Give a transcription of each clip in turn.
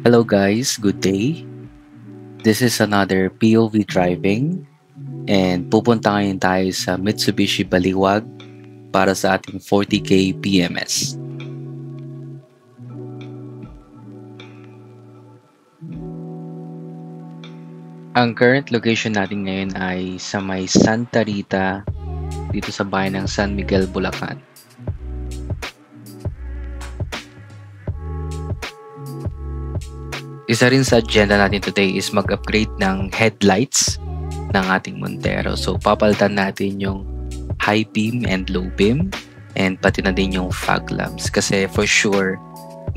Hello guys, good day. This is another POV driving and pupunta ngayon tayo sa Mitsubishi Baliwag para sa ating 40K PMS. Ang current location natin ngayon ay sa may Santa Rita dito sa bayan ng San Miguel, Bulacan. Isa rin sa agenda natin today is mag-upgrade ng headlights ng ating Montero. So papalitan natin yung high beam and low beam and pati na din yung fog lamps kasi for sure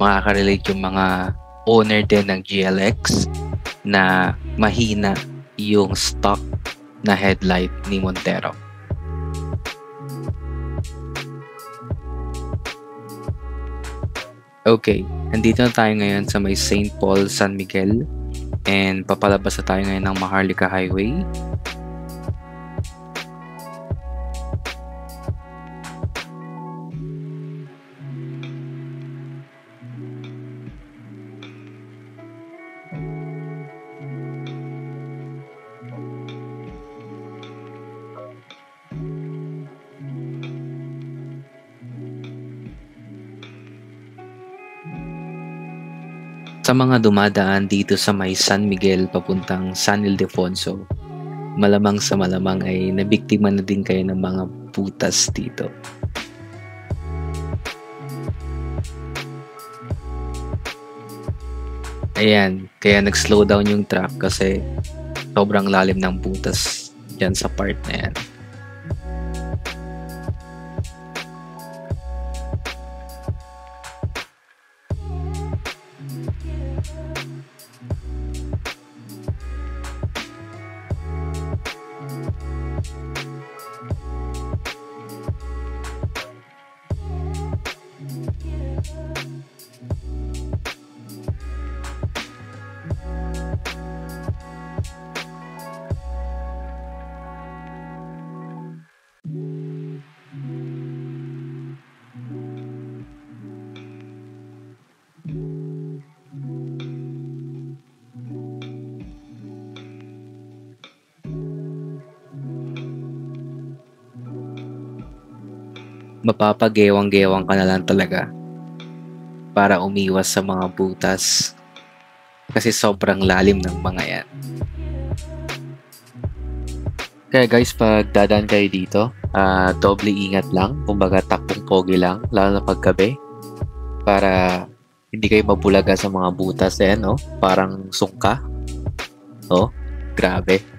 makaka-relate yung mga owner din ng GLX na mahina yung stock na headlight ni Montero. Okay, nandito na tayo ngayon sa may St. Paul, San Miguel and papalabas na tayo ngayon ng Maharlika Highway. Sa mga dumadaan dito sa may San Miguel papuntang San Ildefonso, malamang sa malamang ay nabiktima na din kayo ng mga butas dito. Ayan, kaya nag-slow down yung truck kasi sobrang lalim ng butas dyan sa part na yan. Mapapagewang-gewang ka na lang talaga para umiwas sa mga butas kasi sobrang lalim ng mga yan. Kaya guys, pag dadaan kayo dito, doble ingat lang, kumbaga takbong pogi lang, lalo na paggabi para hindi kayo mabulaga sa mga butas no? Parang sungka. Oh, grabe.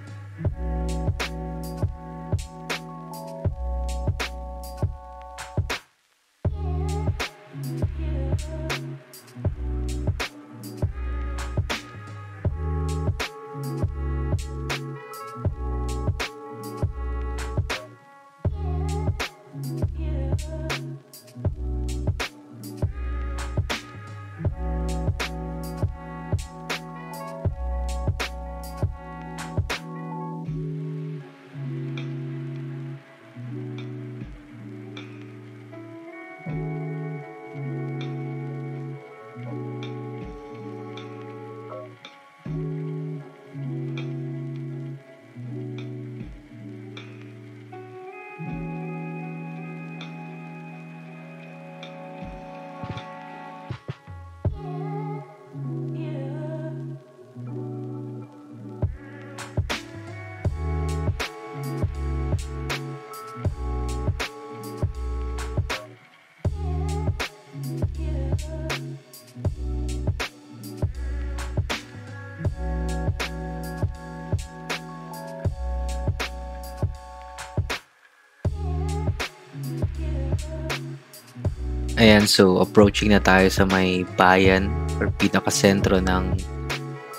Ayan, so approaching na tayo sa may bayan or pinakasentro ng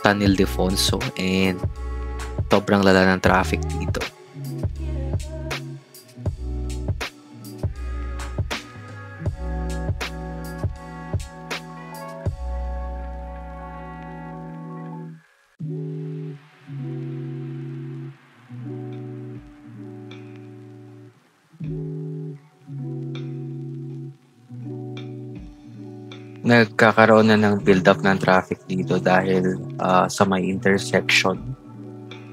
San Ildefonso and sobrang lala ng traffic dito. Nagkakaroon na ng build-up ng traffic dito dahil sa may intersection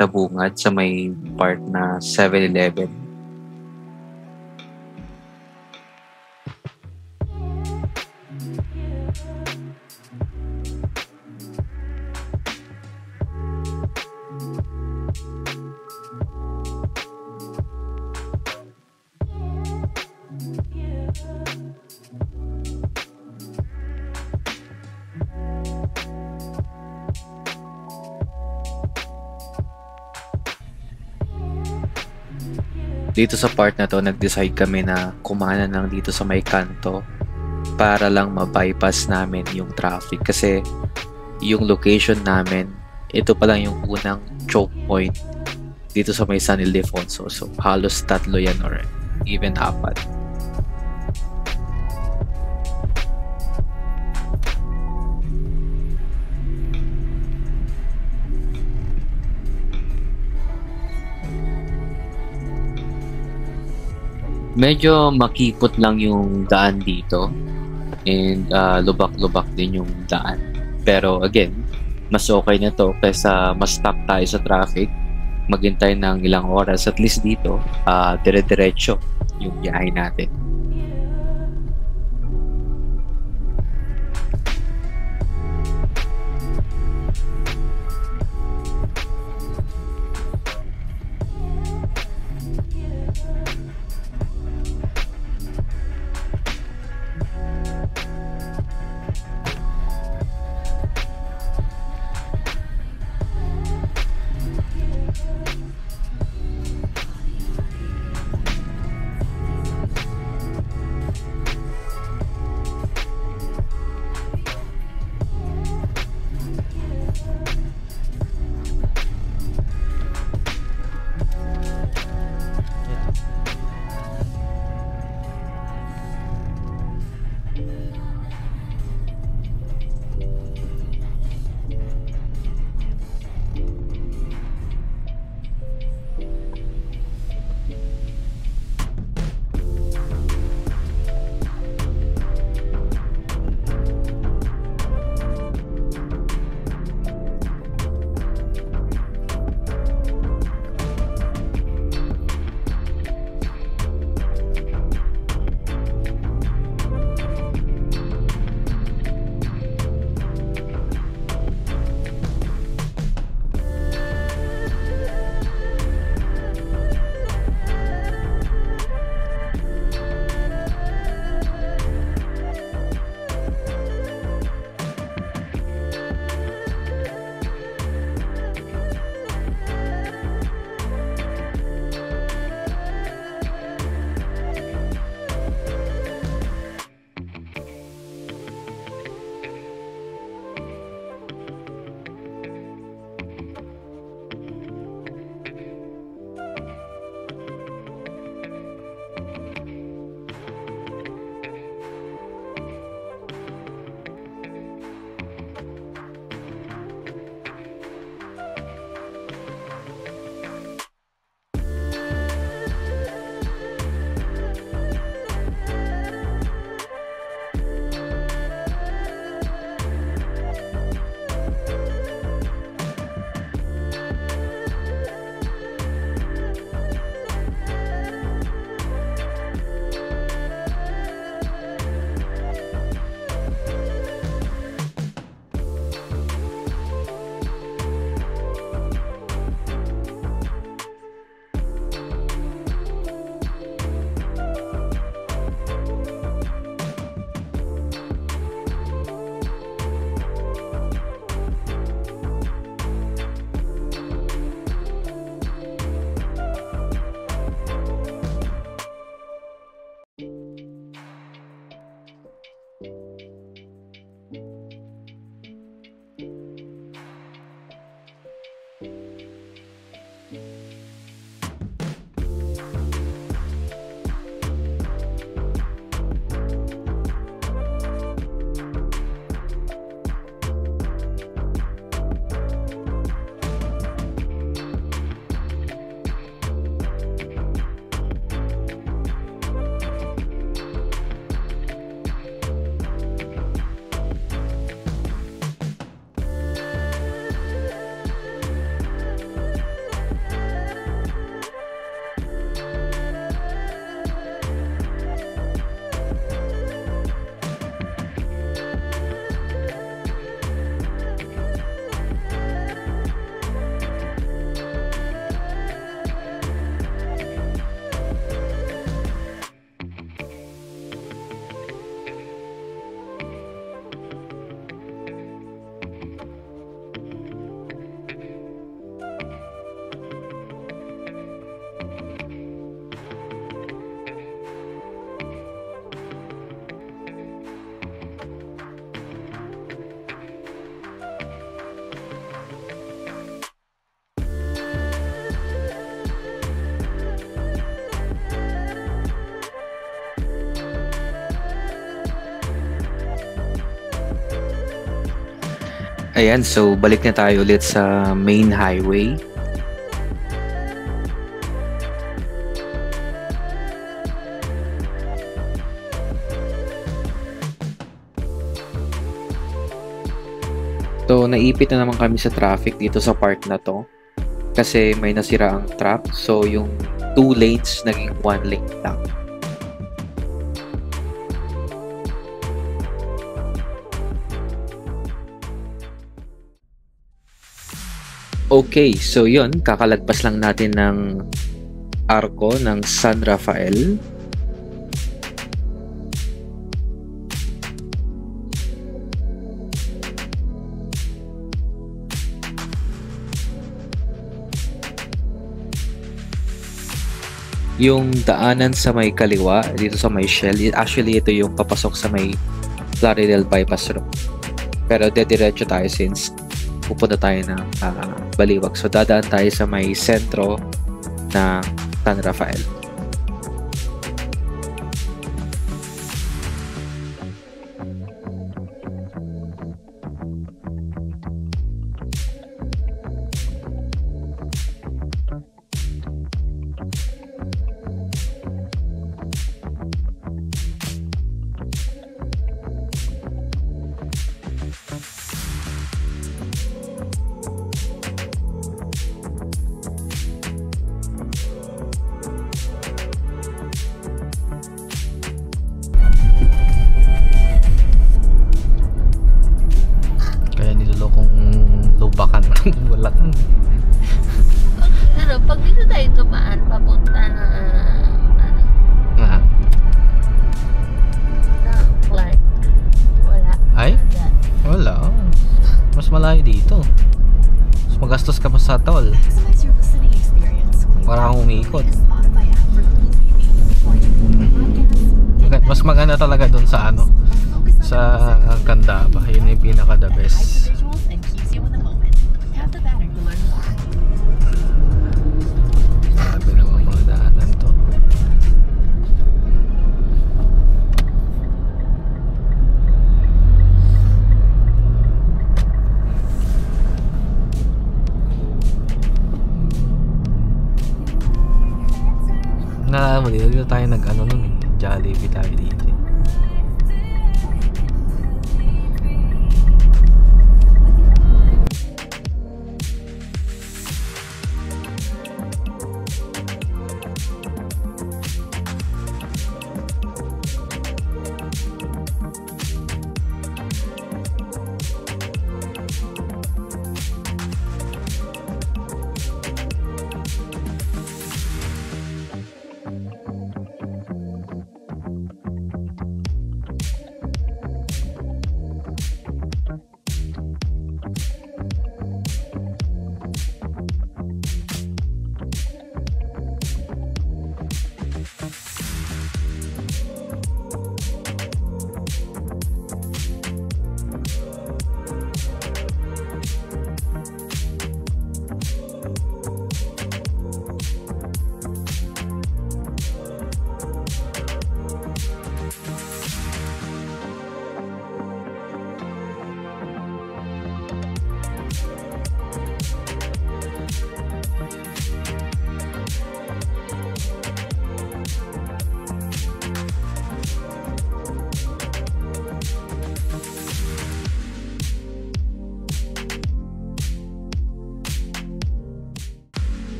sa bungad, sa may part na 7-Eleven. Dito sa part na to, nag-decide kami na kumana lang dito sa may kanto para lang ma-bypass namin yung traffic kasi yung location namin, ito pa lang yung unang choke point dito sa may San Ildefonso. So halos 3 yan or even 4. Medyo makipot lang yung daan dito and lubak-lubak din yung daan. Pero again, mas okay na to kaysa mas stuck tayo sa traffic, maghintay ng ilang oras. At least dito, dire-diretso yung biyahe natin. Ayan, so balik na tayo ulit sa main highway. So, naipit na naman kami sa traffic dito sa part na to. Kasi may nasira ang truck. So, yung 2 lanes naging 1 lane lang. Okay, so yun. Kakalagpas lang natin ng arko ng San Rafael. Yung daanan sa may kaliwa, dito sa may Shell, actually ito yung papasok sa may Plaridel Bypass Road. Pero dediretso tayo since pupunta tayo ng Baliwag. So dadaan tayo sa may sentro ng San Rafael. Bulacan. Pero pag dito tayo dumaan, papunta na Clark. Wala. Ay? Wala. Mas malayo dito. Mas magastos ka pa sa toll. Para kang umikot. Mas maganda talaga dun sa sa Candaba. Yun yung pinaka the best. Sabi naman mga daanan to. Naalala mo dito tayo nun eh. Jollibee tayo dito eh.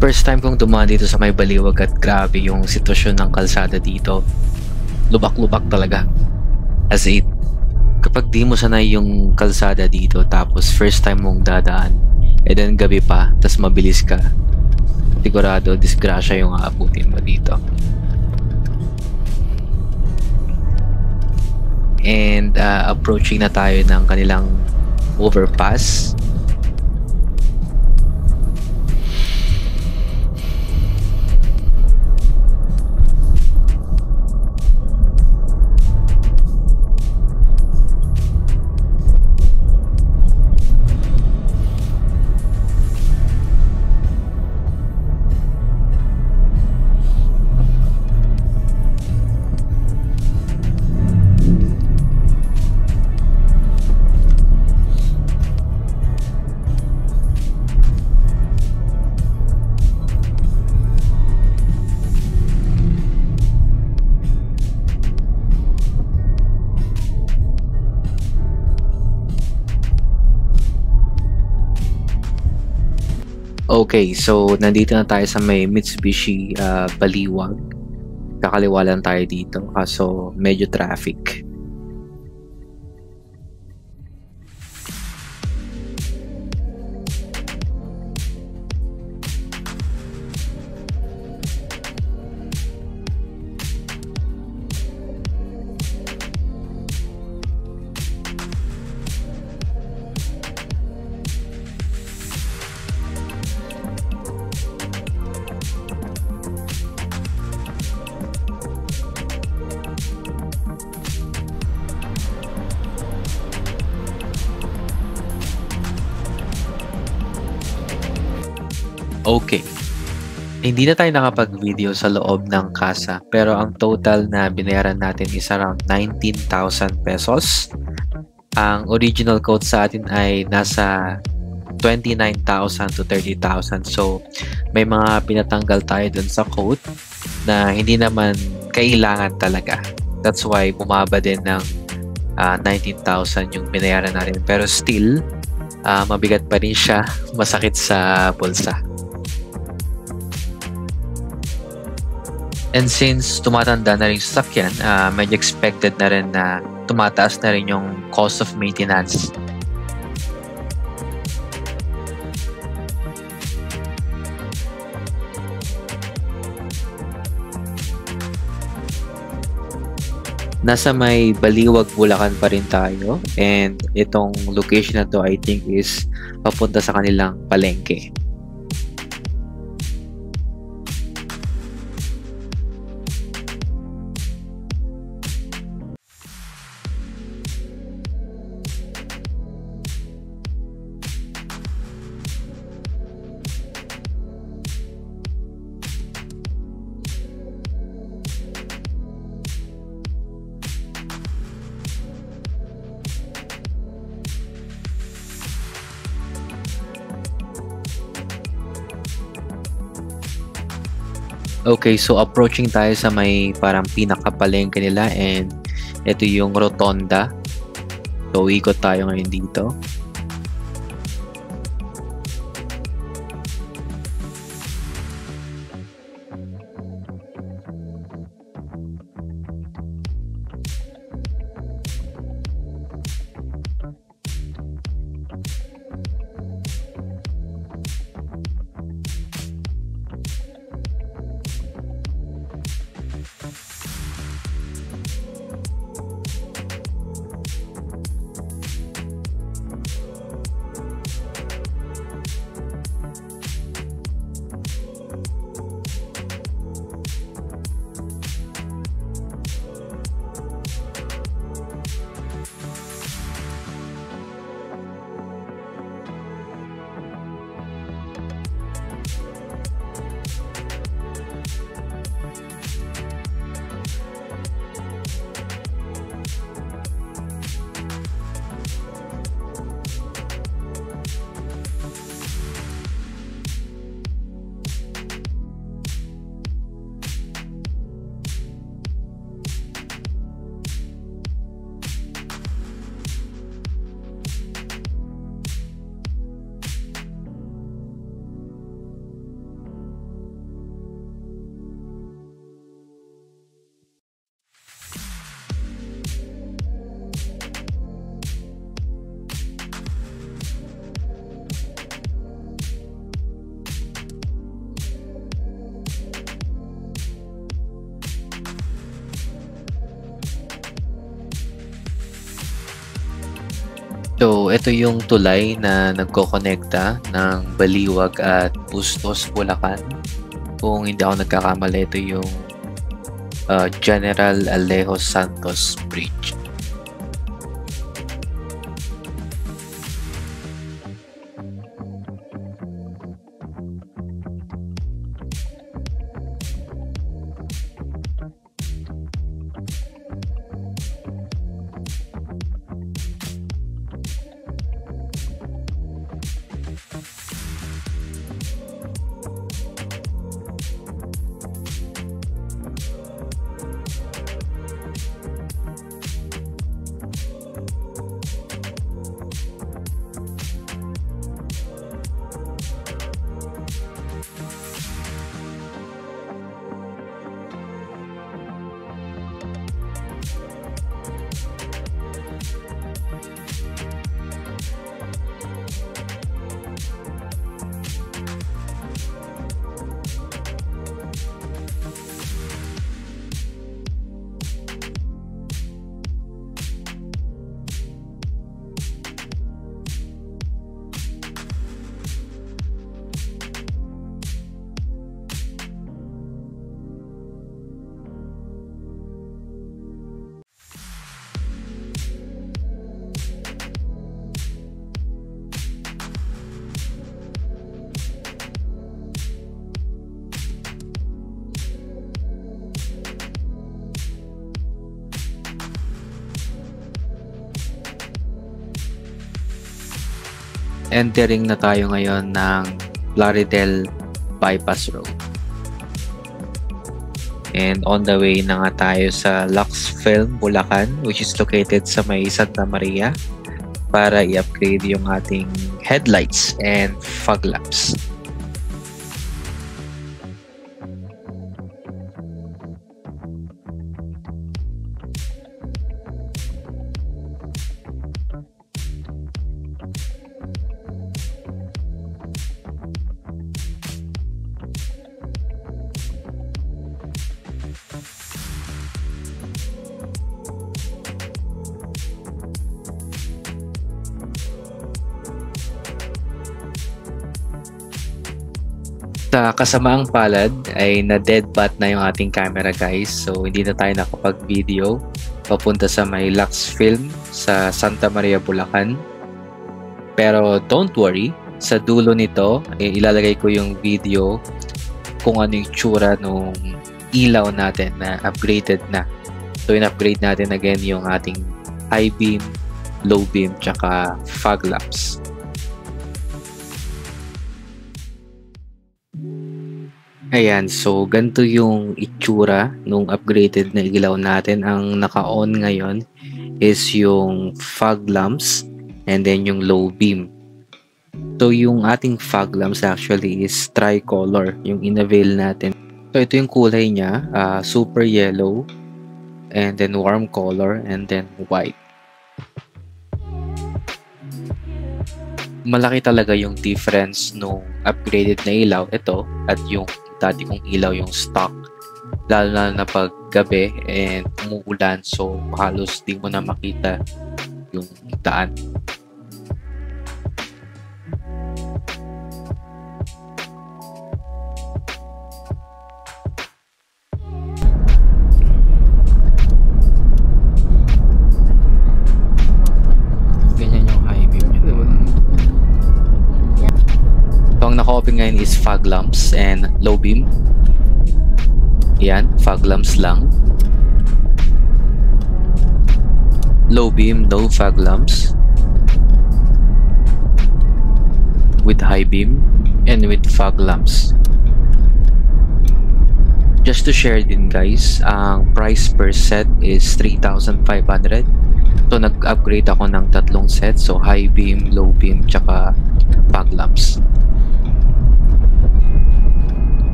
First time kong dumaan dito sa may Baliwag at grabe yung sitwasyon ng kalsada dito. Lubak-lubak talaga. As in, kapag di mo sanay yung kalsada dito tapos first time mong dadaan, and then gabi pa, tas mabilis ka, sigurado disgrasya yung aabutin mo dito. and approaching na tayo ng kanilang overpass. Okay, so nandito na tayo sa may Mitsubishi Baliwag. Kakaliwa lang tayo dito kaso medyo traffic. Okay. Hindi na tayo nakapag-video sa loob ng casa pero ang total na binayaran natin is around 19,000 pesos. Ang original quote sa atin ay nasa 29,000 to 30,000. So, may mga pinatanggal tayo dun sa quote na hindi naman kailangan talaga. That's why bumaba din ng 19,000 yung binayaran natin. Pero still, mabigat pa rin siya. Masakit sa bulsa. And since tumatanda na rin yung sasakyan, medyo expected na rin na tumataas na rin yung cost of maintenance. Nasa may Baliwag, Bulacan pa rin tayo. And itong location na to I think is papunta sa kanilang palengke. Okay, so approaching tayo sa may parang pinakapalengke nila and ito yung rotonda. So, ikot tayo ngayon dito. So, ito yung tulay na nagkokonekta ng Baliwag at Bustos, Bulacan. Kung hindi ako nagkakamali, ito yung General Alejo Santos Bridge. Entering na tayo ngayon ng Plaridel Bypass Road. And on the way na nga tayo sa Lux Film, Bulacan, which is located sa may Santa Maria, para i-upgrade yung ating headlights and fog lamps. Sa kasamaang palad ay na-deadbat na yung ating camera guys, so hindi na tayo nakapag-video papunta sa may Lux Film sa Santa Maria, Bulacan. Pero don't worry, sa dulo nito ilalagay ko yung video kung ano yung tsura nung ilaw natin na upgraded na. So in-upgrade natin again yung ating high beam, low beam, tsaka fog lamps. Ayan, so ganito yung itsura nung upgraded na ilaw natin. Ang naka-on ngayon is yung fog lamps and then yung low beam. So yung ating fog lamps actually is tricolor, yung in-avail natin. So ito yung kulay niya, super yellow, and then warm color, and then white. Malaki talaga yung difference nung upgraded na ilaw ito at yung dati kong ilaw yung stock, lalo na pag gabi and umuulan, so halos di mo na makita yung daan. Ganyan yung high beam niya. So ang naka-open ngayon is fog lamps and low beam. Yan, fog lamps lang. Low beam, no fog lamps. With high beam and with fog lamps. Just to share din guys, ang price per set is 3,500. So nag-upgrade ako ng 3 sets. So high beam, low beam, tsaka fog lamps.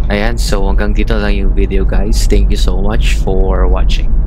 Ayan, so hanggang dito lang yung video guys. Thank you so much for watching.